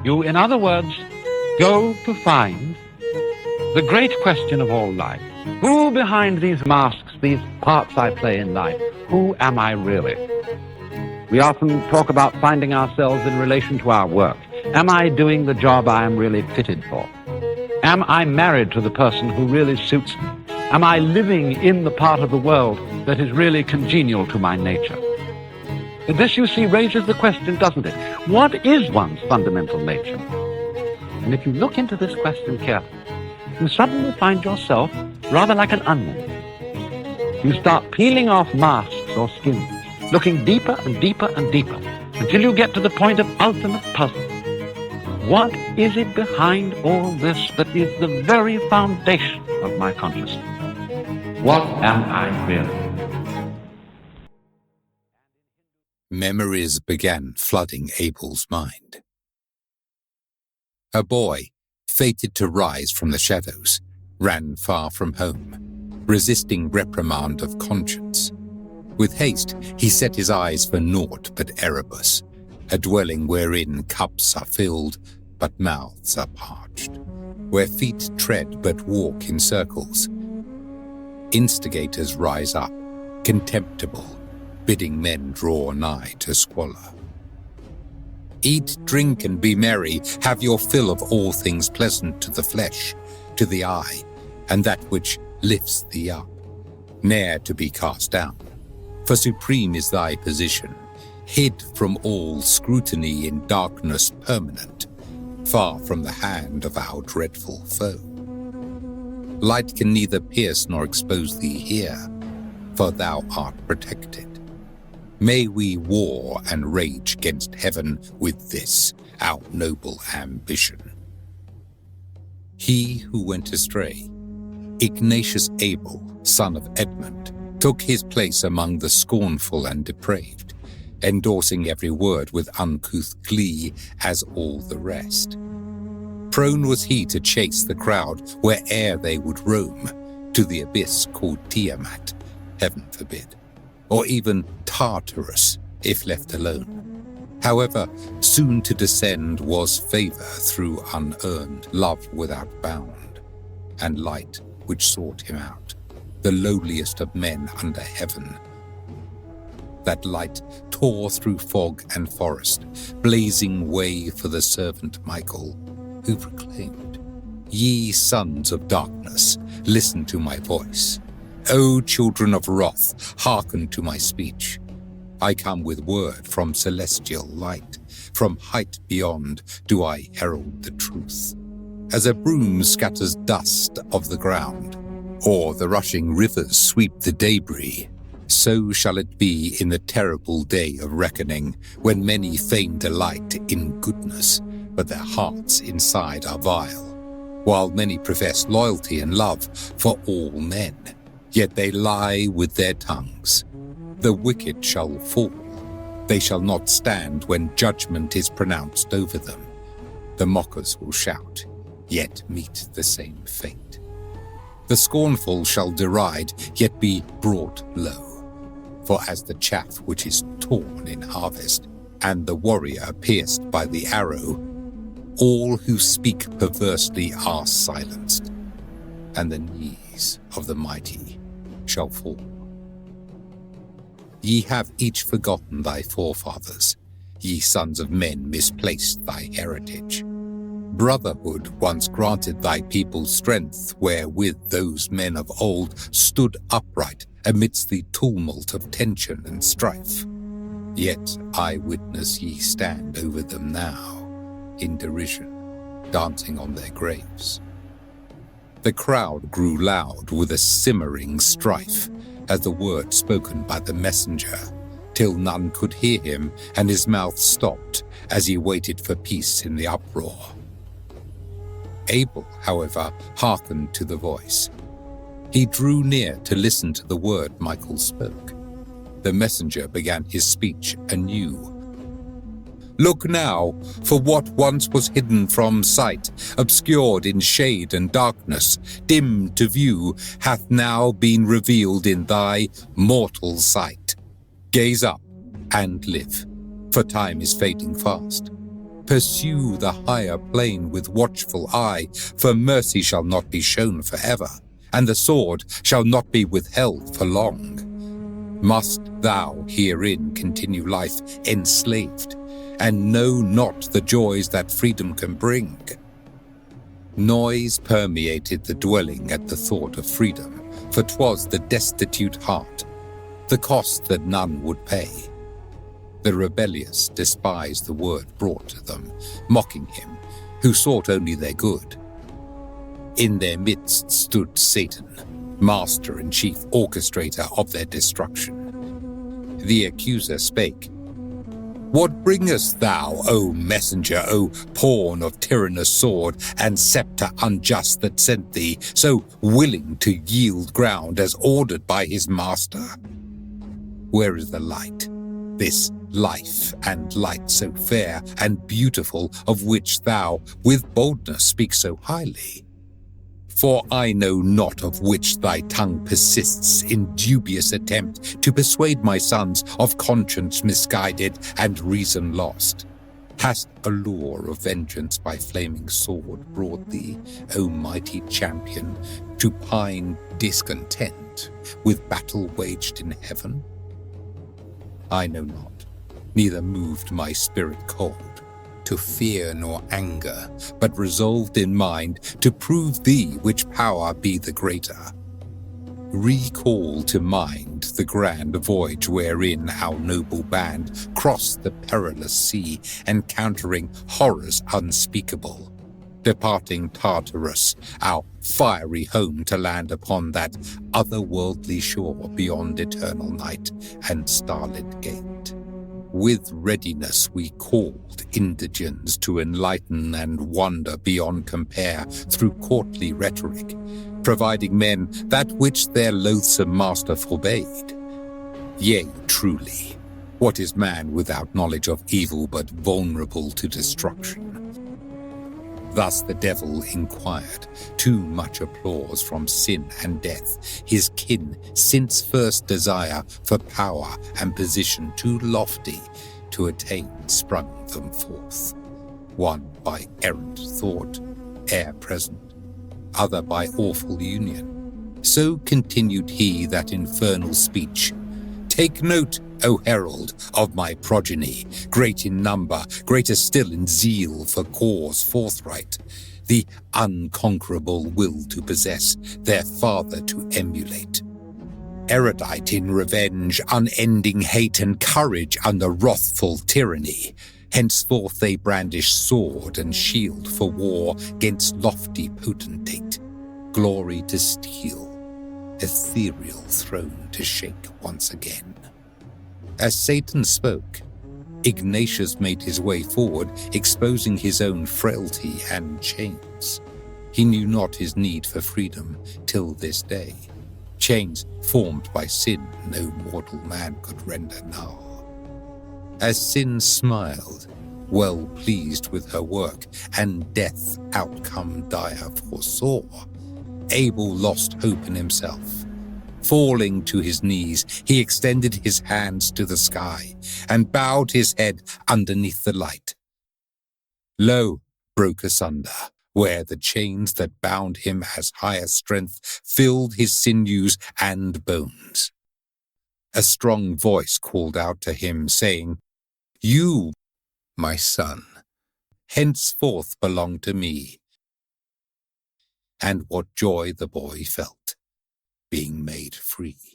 You, in other words, go to find the great question of all life. Who behind these masks, these parts I play in life, who am I really? We often talk about finding ourselves in relation to our work. Am I doing the job I am really fitted for? Am I married to the person who really suits me? Am I living in the part of the world that is really congenial to my nature? This, you see, raises the question, doesn't it? What is one's fundamental nature? And if you look into this question carefully, you suddenly find yourself rather like an onion. You start peeling off masks or skins, looking deeper and deeper and deeper, until you get to the point of ultimate puzzle. What is it behind all this that is the very foundation of my consciousness? What am I really? Memories began flooding Abel's mind. A boy, fated to rise from the shadows, ran far from home, resisting reprimand of conscience. With haste, he set his eyes for naught but Erebus, a dwelling wherein cups are filled, but mouths are parched, where feet tread but walk in circles. Instigators rise up, contemptible, bidding men draw nigh to squalor. Eat, drink, and be merry, have your fill of all things pleasant to the flesh, to the eye, and that which lifts thee up, ne'er to be cast down. For supreme is thy position, hid from all scrutiny in darkness permanent, far from the hand of our dreadful foe. Light can neither pierce nor expose thee here, for thou art protected. May we war and rage 'gainst heaven with this, our noble ambition. He who went astray, Ignatius Abel, son of Edmund, took his place among the scornful and depraved, endorsing every word with uncouth glee as all the rest. Prone was he to chase the crowd where'er they would roam, to the abyss called Tiamat, heaven forbid, or even Tartarus, if left alone. However, soon to descend was favor through unearned, love without bound, and light which sought him out, the lowliest of men under heaven. That light tore through fog and forest, blazing way for the servant Michael, who proclaimed, "Ye sons of darkness, listen to my voice. O children of wrath, hearken to my speech. I come with word from celestial light. From height beyond do I herald the truth. As a broom scatters dust of the ground, or the rushing rivers sweep the debris, so shall it be in the terrible day of reckoning, when many feign delight in goodness, but their hearts inside are vile, while many profess loyalty and love for all men. Yet they lie with their tongues. The wicked shall fall. They shall not stand when judgment is pronounced over them. The mockers will shout, yet meet the same fate. The scornful shall deride, yet be brought low. For as the chaff which is torn in harvest, and the warrior pierced by the arrow, all who speak perversely are silenced, and the knees of the mighty shall fall. Ye have each forgotten thy forefathers, ye sons of men misplaced thy heritage. Brotherhood once granted thy people strength, wherewith those men of old stood upright amidst the tumult of tension and strife. Yet I witness ye stand over them now, in derision, dancing on their graves. The crowd grew loud with a simmering strife as the word spoken by the messenger, till none could hear him, and his mouth stopped as he waited for peace in the uproar. Abel, however, hearkened to the voice. He drew near to listen to the word Michael spoke. The messenger began his speech anew. Look now, for what once was hidden from sight, obscured in shade and darkness, dim to view, hath now been revealed in thy mortal sight. Gaze up and live, for time is fading fast. Pursue the higher plane with watchful eye, for mercy shall not be shown forever, and the sword shall not be withheld for long. Must thou herein continue life enslaved, and know not the joys that freedom can bring? Noise permeated the dwelling at the thought of freedom, for 'twas the destitute heart, the cost that none would pay. The rebellious despised the word brought to them, mocking him, who sought only their good. In their midst stood Satan, master and chief orchestrator of their destruction. The accuser spake, "What bringest thou, O messenger, O pawn of tyrannous sword, and scepter unjust that sent thee, so willing to yield ground as ordered by his master? Where is the light, this life and light so fair and beautiful, of which thou with boldness speak so highly? For I know not of which thy tongue persists in dubious attempt to persuade my sons of conscience misguided and reason lost. Hast a lure of vengeance by flaming sword brought thee, O mighty champion, to pine discontent with battle waged in heaven? I know not, neither moved my spirit cold to fear nor anger, but resolved in mind to prove thee which power be the greater. Recall to mind the grand voyage wherein our noble band crossed the perilous sea, encountering horrors unspeakable, departing Tartarus, our fiery home, to land upon that otherworldly shore beyond eternal night and starlit gate. With readiness we called indigents to enlighten and wonder beyond compare through courtly rhetoric, providing men that which their loathsome master forbade. Yea, truly, what is man without knowledge of evil but vulnerable to destruction? Thus the devil inquired, too much applause from sin and death, his kin since first desire for power and position too lofty to attain sprung them forth, one by errant thought, ere present, other by awful union. So continued he that infernal speech, "Take note, O herald, of my progeny, great in number, greater still in zeal for cause forthright, the unconquerable will to possess, their father to emulate. Erudite in revenge, unending hate, and courage under wrathful tyranny. Henceforth they brandish sword and shield for war 'gainst lofty potentate, glory to steal, ethereal throne to shake once again." As Satan spoke, Ignatius made his way forward, exposing his own frailty and chains. He knew not his need for freedom till this day. Chains formed by sin no mortal man could render null. As sin smiled, well pleased with her work, and death outcome dire foresaw, Abel lost hope in himself. Falling to his knees, he extended his hands to the sky and bowed his head underneath the light. Lo, broke asunder, where the chains that bound him as higher strength filled his sinews and bones. A strong voice called out to him, saying, "You, my son, henceforth belong to me." And what joy the boy felt, being made free.